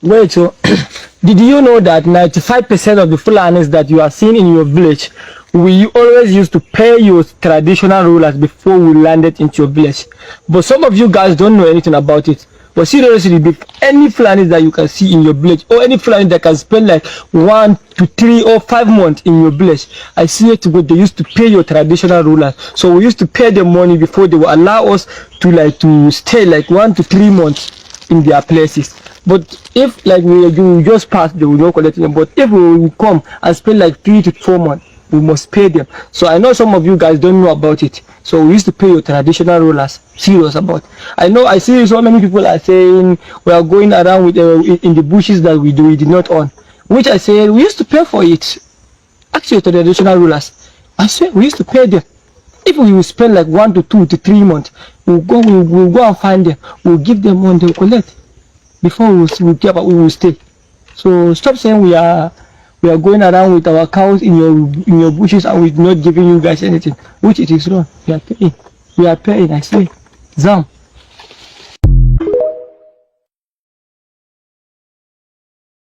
Wait, so did you know that 95% of the Fulanis that you are seeing in your village, we always used to pay your traditional rulers before we landed into your village? But some of you guys don't know anything about it. But seriously, any Fulani that you can see in your village, or any Fulani that can spend like 1 to 3 or 5 months in your village, I see it because they used to pay your traditional rulers. So we used to pay them money before they would allow us to stay like 1 to 3 months in their places. But if like we just pass, they will not collect them. But if we come and spend like 3 to 4 months, we must pay them. So I know some of you guys don't know about it. So we used to pay your traditional rulers. Serious about. I see so many people are saying we are going around with in the bushes that we did not own. Which I say we used to pay for it. Actually, traditional rulers, I swear we used to pay them. If we will spend like 1 to 2 to 3 months, we'll go and find them. We'll give them money, they'll collect. Before we will stay. So stop saying we are going around with our cows in your bushes and we're not giving you guys anything, which it is wrong. We are paying. I say, Zam.